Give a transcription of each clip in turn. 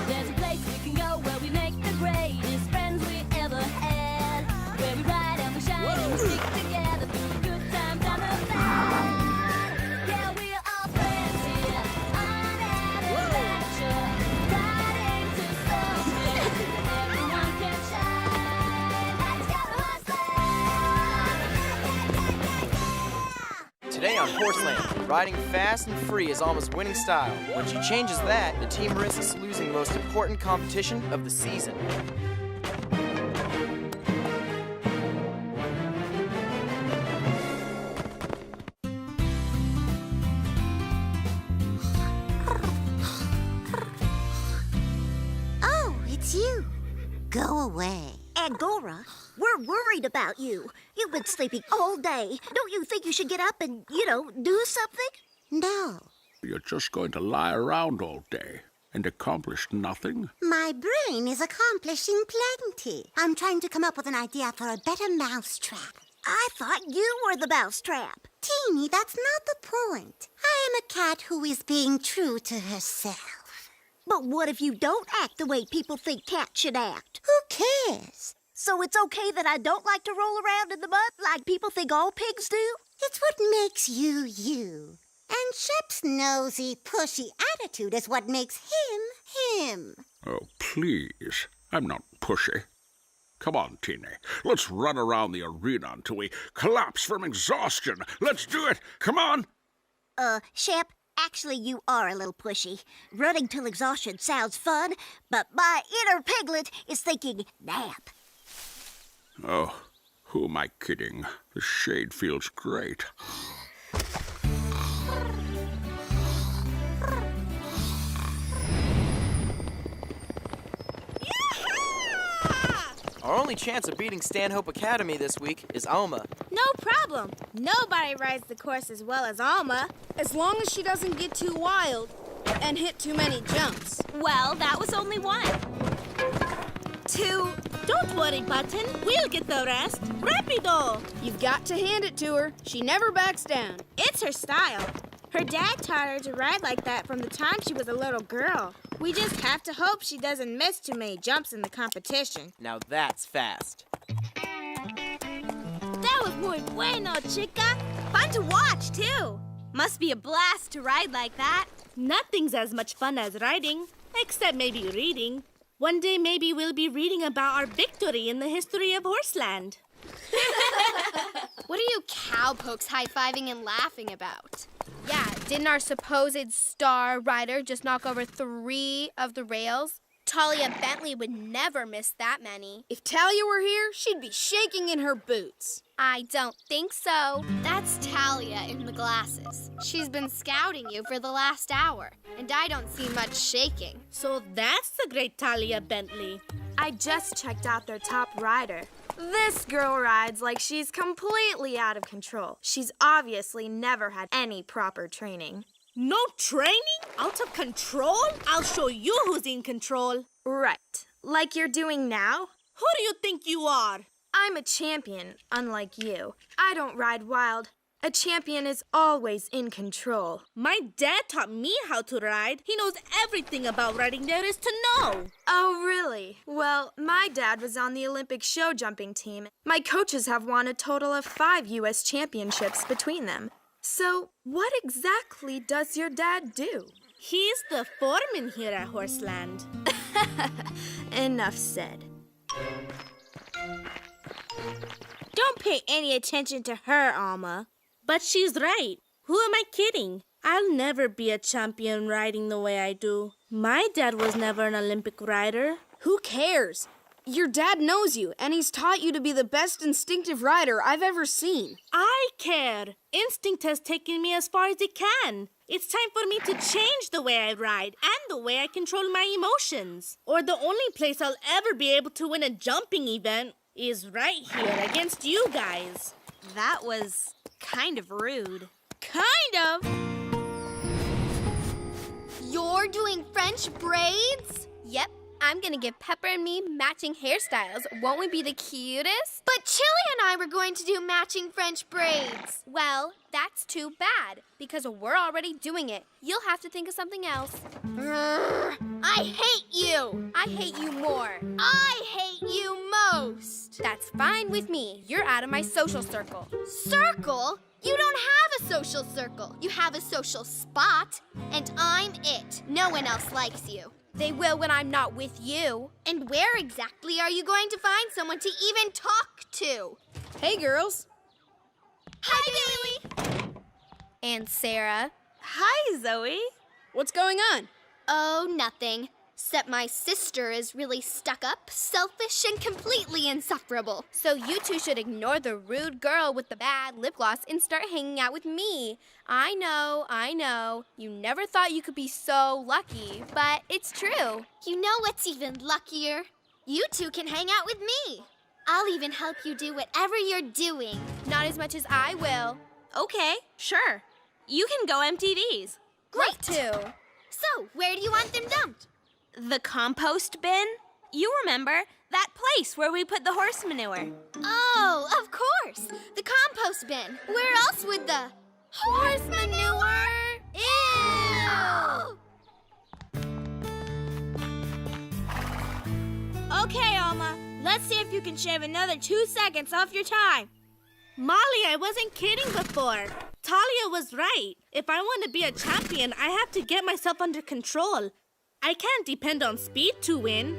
There's a place we can go where we make the greatest friends we ever had. Where we ride and we shine and we stick together through the good times and the bad. Yeah, we're all friends here on an adventure. Riding to something everyone can shine. Let's go to Horseland! Today on Horseland, riding fast and free is Alma's winning style. When she changes that, the team risks losing the most important competition of the season. Oh, it's you. Go away. Angora, we're worried about you. You've been sleeping all day. Don't you think you should get up and, do something? No, You're just going to lie around all day and accomplish nothing? my brain is accomplishing plenty. I'm trying to come up with an idea for a better mousetrap. I thought you were the mousetrap. Teeny, that's not the point. I am a cat who is being true to herself. But what if you don't act the way people think cats should act? Who cares? So it's okay that I don't like to roll around in the mud like people think all pigs do? It's what makes you you. And Shep's nosy, pushy attitude is what makes him him. Oh, please. I'm not pushy. Come on, Teeny. Let's run around the arena until we collapse from exhaustion. Let's do it. Come on. Shep, actually you are a little pushy. Running till exhaustion sounds fun, but my inner piglet is thinking nap. Oh, who am I kidding? The shade feels great. Our only chance of beating Stanhope Academy this week is Alma. No problem. Nobody rides the course as well as Alma. As long as she doesn't get too wild and hit too many jumps. Well, that was only one. Two. Don't worry, Button. We'll get the rest. Rapido! You've got to hand it to her. She never backs down. It's her style. Her dad taught her to ride like that from the time she was a little girl. We just have to hope she doesn't miss too many jumps in the competition. Now that's fast. That was muy bueno, chica. Fun to watch, too. Must be a blast to ride like that. Nothing's as much fun as riding, except maybe reading. One day maybe we'll be reading about our victory in the history of Horseland. What are you cowpokes high-fiving and laughing about? Yeah, didn't our supposed star rider just knock over 3 of the rails? Talia Bentley would never miss that many. If Talia were here, she'd be shaking in her boots. I don't think so. That's Talia in the glasses. She's been scouting you for the last hour, and I don't see much shaking. So that's the great Talia Bentley. I just checked out their top rider. This girl rides like she's completely out of control. She's obviously never had any proper training. No training? Out of control? I'll show you who's in control. Right. Like you're doing now? Who do you think you are? I'm a champion, unlike you. I don't ride wild. A champion is always in control. My dad taught me how to ride. He knows everything about riding there is to know. Oh, really? Well, my dad was on the Olympic show jumping team. My coaches have won a total of 5 U.S. championships between them. So, what exactly does your dad do? He's the foreman here at Horseland. Enough said. Don't pay any attention to her, Alma. But she's right. Who am I kidding? I'll never be a champion riding the way I do. My dad was never an Olympic rider. Who cares? Your dad knows you, and he's taught you to be the best instinctive rider I've ever seen. I care. Instinct has taken me as far as it can. It's time for me to change the way I ride and the way I control my emotions. Or the only place I'll ever be able to win a jumping event is right here against you guys. That was kind of rude. Kind of. You're doing French braids? Yep, I'm gonna give Pepper and me matching hairstyles. Won't we be the cutest? But Chili and I were going to do matching French braids. Well, that's too bad, because we're already doing it. You'll have to think of something else. I hate you! I hate you more. I hate you most. That's fine with me. You're out of my social circle. Circle? You don't have a social circle. You have a social spot, and I'm it. No one else likes you. They will when I'm not with you. And where exactly are you going to find someone to even talk to? Hey, girls. Hi, Billy! And Sarah. Hi, Zoe. What's going on? Oh, nothing. Except my sister is really stuck up, selfish, and completely insufferable. So you two should ignore the rude girl with the bad lip gloss and start hanging out with me. I know. You never thought you could be so lucky, but it's true. You know what's even luckier? You two can hang out with me. I'll even help you do whatever you're doing. Not as much as I will. Okay, sure. You can go empty these. Great too. So, where do you want them dumped? The compost bin? You remember, that place where we put the horse manure. Oh, of course. The compost bin. Where else would the horse manure? Ew! Okay, Alma. Let's see if you can shave another 2 seconds off your time. Molly, I wasn't kidding before. Talia was right. If I want to be a champion, I have to get myself under control. I can't depend on speed to win.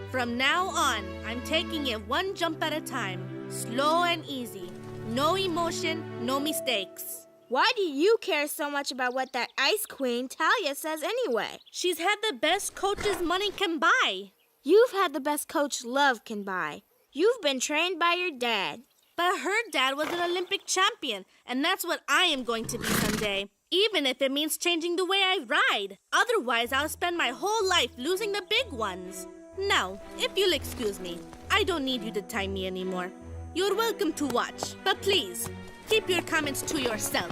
From now on, I'm taking it one jump at a time. Slow and easy. No emotion, no mistakes. Why do you care so much about what that ice queen Talia says anyway? She's had the best coaches money can buy. You've had the best coach love can buy. You've been trained by your dad. But her dad was an Olympic champion, and that's what I am going to be someday. Even if it means changing the way I ride. Otherwise, I'll spend my whole life losing the big ones. Now, if you'll excuse me, I don't need you to time me anymore. You're welcome to watch, but please, keep your comments to yourself.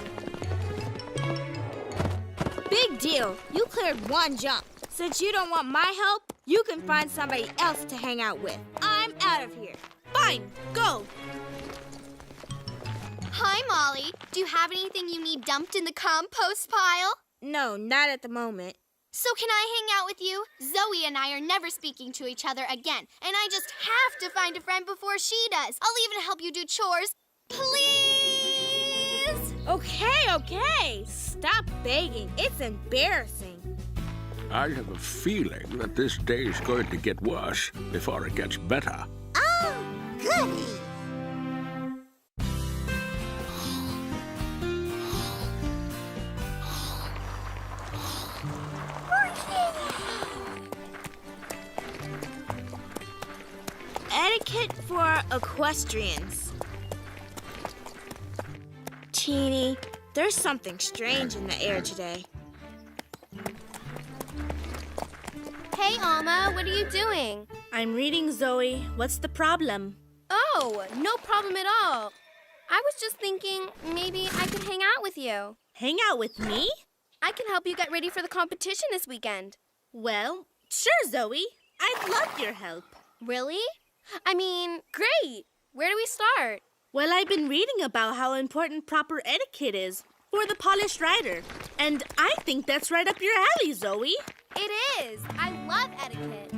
Big deal. You cleared one jump. Since you don't want my help, you can find somebody else to hang out with. I'm out of here. Fine, go. Hi, Molly. Do you have anything you need dumped in the compost pile? No, not at the moment. So can I hang out with you? Zoe and I are never speaking to each other again, and I just have to find a friend before she does. I'll even help you do chores. Please? Okay. Stop begging. It's embarrassing. I have a feeling that this day is going to get worse before it gets better. Oh, goody. Etiquette for equestrians. Teeny, there's something strange in the air today. Hey, Alma, what are you doing? I'm reading, Zoe. What's the problem? Oh, no problem at all. I was just thinking maybe I could hang out with you. Hang out with me? I can help you get ready for the competition this weekend. Well, sure, Zoe. I'd love your help. Really? I mean, great. Where do we start? Well, I've been reading about how important proper etiquette is for the polished rider. And I think that's right up your alley, Zoe. It is. I love etiquette.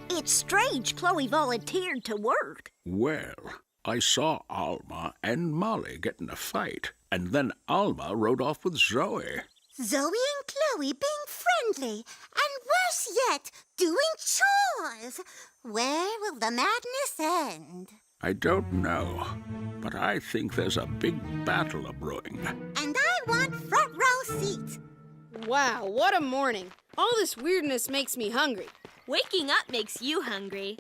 It's strange Chloe volunteered to work. Well, I saw Alma and Molly get in a fight, and then Alma rode off with Zoe. Zoe and Chloe being friendly, and worse yet, doing chores. Where will the madness end? I don't know, but I think there's a big battle a-brewing. And I want front row seats. Wow, what a morning. All this weirdness makes me hungry. Waking up makes you hungry.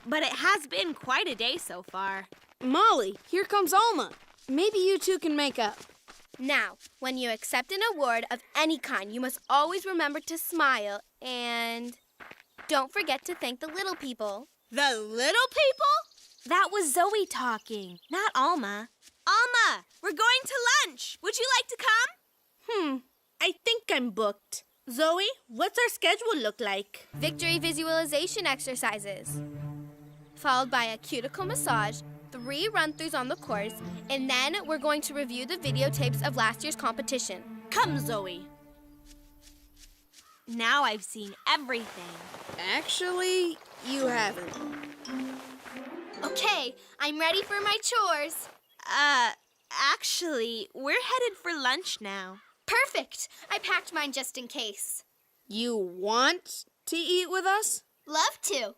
But it has been quite a day so far. Molly, here comes Alma. Maybe you two can make up. Now, when you accept an award of any kind, you must always remember to smile and don't forget to thank the little people. The little people? That was Zoe talking, not Alma. Alma, we're going to lunch. Would you like to come? I think I'm booked. Zoe, what's our schedule look like? Victory visualization exercises, followed by a cuticle massage, 3 run-throughs on the course, and then we're going to review the videotapes of last year's competition. Come, Zoe. Now I've seen everything. Actually, you haven't. Okay, I'm ready for my chores. Actually, we're headed for lunch now. Perfect. I packed mine just in case. You want to eat with us? Love to.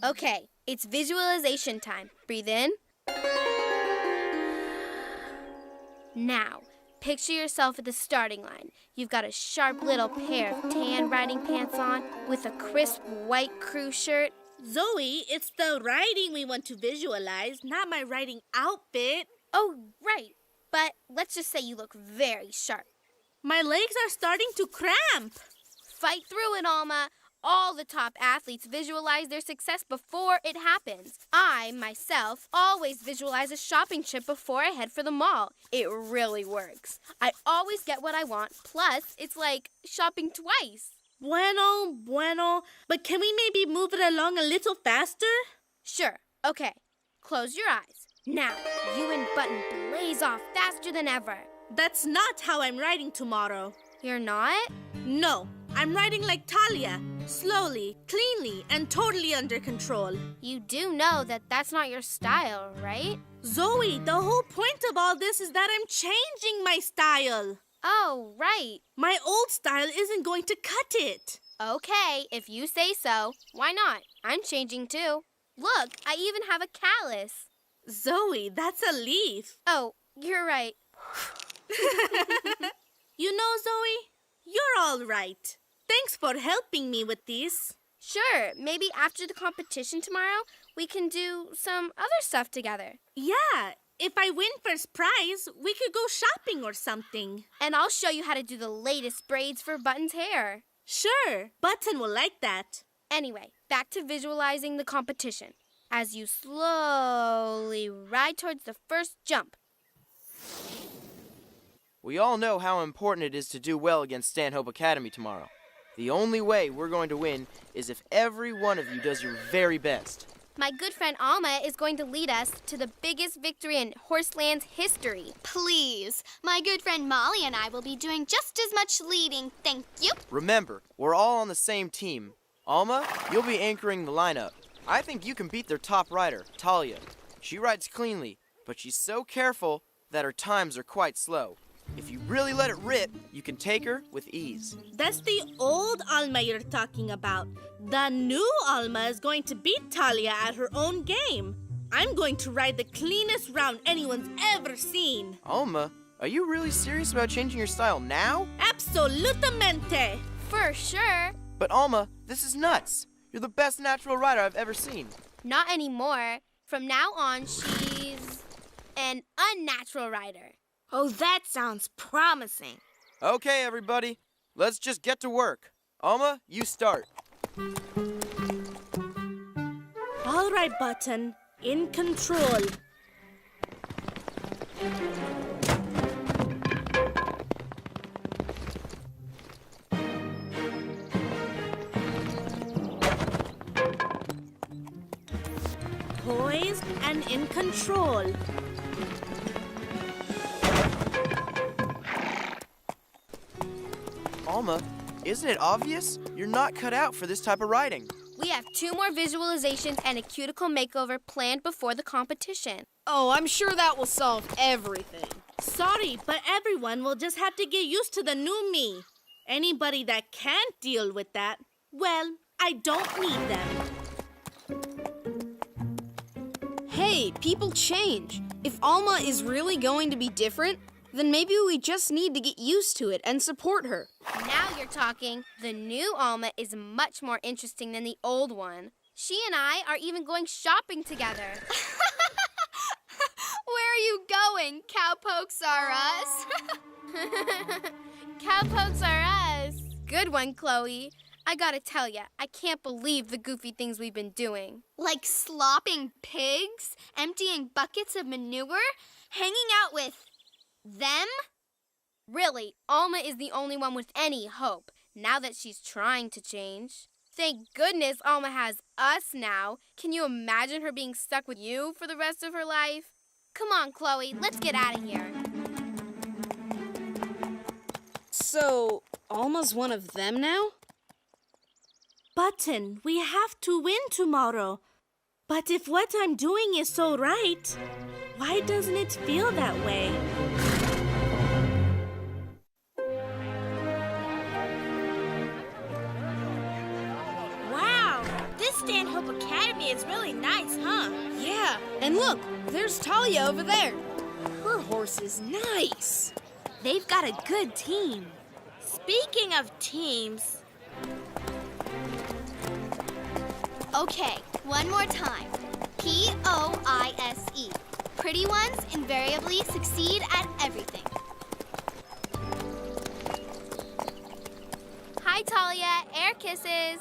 Okay, it's visualization time. Breathe in. Now, picture yourself at the starting line. You've got a sharp little pair of tan riding pants on with a crisp white crew shirt. Zoe, it's the riding we want to visualize, not my riding outfit. Oh, right. But let's just say you look very sharp. My legs are starting to cramp. Fight through it, Alma. All the top athletes visualize their success before it happens. I, myself, always visualize a shopping trip before I head for the mall. It really works. I always get what I want, plus it's like shopping twice. Bueno. But can we maybe move it along a little faster? Sure. Okay. Close your eyes. Now, you and Button blaze off faster than ever. That's not how I'm riding tomorrow. You're not? No, I'm riding like Talia. Slowly, cleanly, and totally under control. You do know that that's not your style, right? Zoe, the whole point of all this is that I'm changing my style. Oh, right. My old style isn't going to cut it. Okay, if you say so. Why not? I'm changing too. Look, I even have a callus. Zoe, that's a leaf. Oh, you're right. You know, Zoe, you're all right. Thanks for helping me with these. Sure, maybe after the competition tomorrow, we can do some other stuff together. Yeah, if I win first prize, we could go shopping or something. And I'll show you how to do the latest braids for Button's hair. Sure, Button will like that. Anyway, back to visualizing the competition. As you slowly ride towards the first jump. We all know how important it is to do well against Stanhope Academy tomorrow. The only way we're going to win is if every one of you does your very best. My good friend Alma is going to lead us to the biggest victory in Horseland's history. Please. My good friend Molly and I will be doing just as much leading, thank you. Remember, we're all on the same team. Alma, you'll be anchoring the lineup. I think you can beat their top rider, Talia. She rides cleanly, but she's so careful that her times are quite slow. If you really let it rip, you can take her with ease. That's the old Alma you're talking about. The new Alma is going to beat Talia at her own game. I'm going to ride the cleanest round anyone's ever seen. Alma, are you really serious about changing your style now? Absolutamente. For sure. But Alma, this is nuts. You're the best natural rider I've ever seen. Not anymore. From now on, she's an unnatural rider. Oh, that sounds promising. Okay, everybody, let's just get to work. Alma, you start. All right, Button. In control. Poised and in control. Alma, isn't it obvious? You're not cut out for this type of riding. We have 2 more visualizations and a cuticle makeover planned before the competition. Oh, I'm sure that will solve everything. Sorry, but everyone will just have to get used to the new me. Anybody that can't deal with that, well, I don't need them. Hey, people change. If Alma is really going to be different, then maybe we just need to get used to it and support her. Now you're talking. The new Alma is much more interesting than the old one. She and I are even going shopping together. Where are you going? Cowpokes are us. Cowpokes are us. Good one, Chloe. I gotta tell ya, I can't believe the goofy things we've been doing. Like slopping pigs, emptying buckets of manure, hanging out with Them? Really, Alma is the only one with any hope, now that she's trying to change. Thank goodness Alma has us now. Can you imagine her being stuck with you for the rest of her life? Come on, Chloe, let's get out of here. So, Alma's one of them now? Button, we have to win tomorrow. But if what I'm doing is so right, why doesn't it feel that way? Wow, this Stanhope Academy is really nice, huh? Yeah, and look, there's Talia over there. Her horse is nice. They've got a good team. Speaking of teams... Okay, one more time. P-O-I-S-E. Pretty ones invariably succeed at everything. Hi, Talia. Air kisses.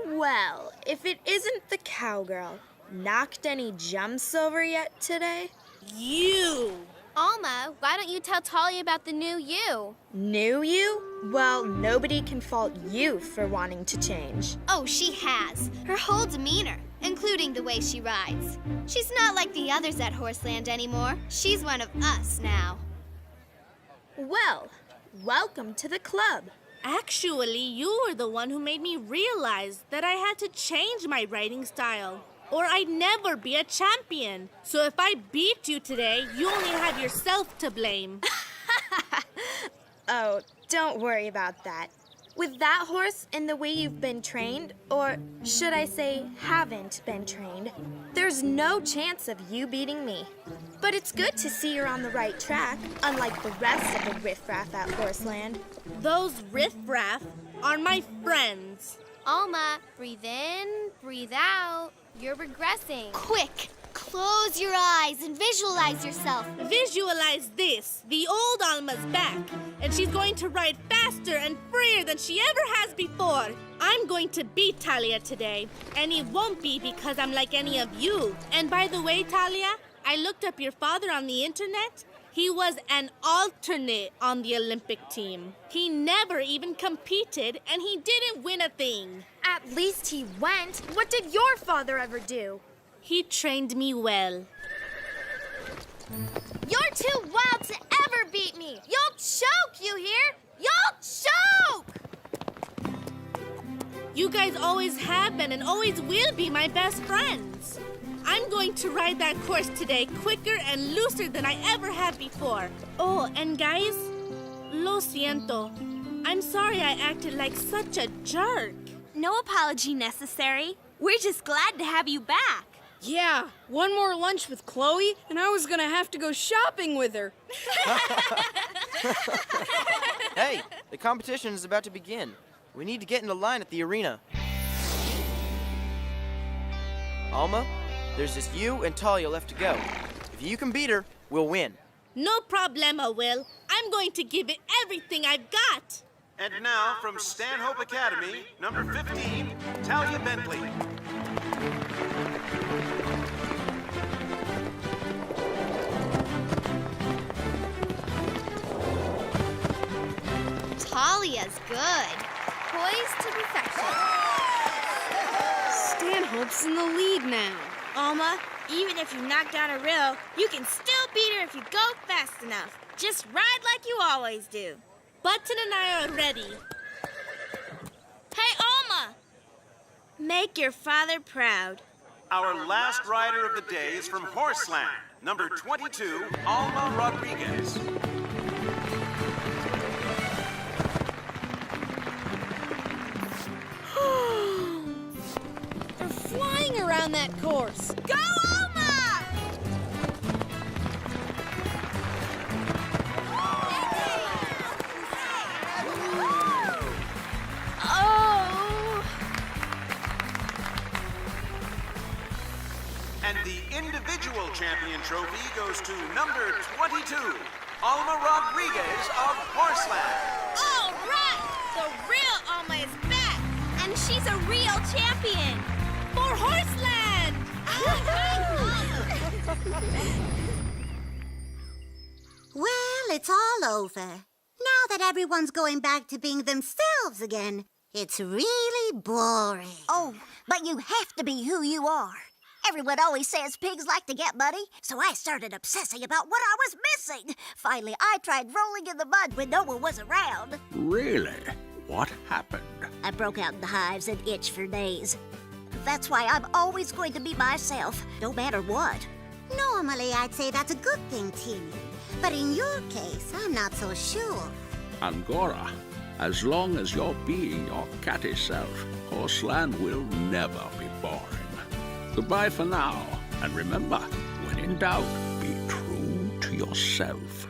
Well, if it isn't the cowgirl, knocked any jumps over yet today? You! Alma, why don't you tell Talia about the new you? New you? Well, nobody can fault you for wanting to change. Oh, she has. Her whole demeanor, including the way she rides. She's not like the others at Horseland anymore. She's one of us now. Well, welcome to the club. Actually, you were the one who made me realize that I had to change my riding style, or I'd never be a champion. So if I beat you today, you only have yourself to blame. Oh, don't worry about that. With that horse and the way you've been trained, or should I say haven't been trained, there's no chance of you beating me. But it's good to see you're on the right track, unlike the rest of the riffraff at Horseland. Those riffraff are my friends. Alma, breathe in, breathe out. You're regressing. Quick, close your eyes and visualize yourself. Visualize this. The old Alma's back, and she's going to ride faster and freer than she ever has before. I'm going to beat Talia today, and it won't be because I'm like any of you. And by the way, Talia, I looked up your father on the internet. He was an alternate on the Olympic team. He never even competed, and he didn't win a thing. At least he went. What did your father ever do? He trained me well. You're too wild to ever beat me. You'll choke, you hear? You'll choke! You guys always have been and always will be my best friends. I'm going to ride that course today quicker and looser than I ever have before. Oh, and guys, lo siento. I'm sorry I acted like such a jerk. No apology necessary. We're just glad to have you back. Yeah, one more lunch with Chloe, and I was gonna have to go shopping with her. Hey, the competition is about to begin. We need to get into line at the arena. Alma, there's just you and Talia left to go. If you can beat her, we'll win. No problema, Will. I'm going to give it everything I've got. And now, from Stanhope Academy, number 15, Talia Bentley. Talia's good. Poised to perfection. Stanhope's in the lead now. Alma, even if you knock down a rail, you can still beat her if you go fast enough. Just ride like you always do. Button and I are ready. Hey, Alma! Make your father proud. Our last rider of the day is from Horseland, number 22, Alma Rodriguez. They're flying around that course. Go, Alma! Oh! And the individual champion trophy goes to number 22, Alma Rodriguez of Horseland. All right! The real Alma is back, and she's a real champion. For Horseland! Well, it's all over. Now that everyone's going back to being themselves again, it's really boring. Oh, but you have to be who you are. Everyone always says pigs like to get muddy, so I started obsessing about what I was missing. Finally, I tried rolling in the mud when no one was around. Really? What happened? I broke out in the hives and itched for days. That's why I'm always going to be myself, no matter what. Normally, I'd say that's a good thing, Teeny. But in your case, I'm not so sure. Angora, as long as you're being your catty self, Horseland will never be boring. Goodbye for now, and remember, when in doubt, be true to yourself.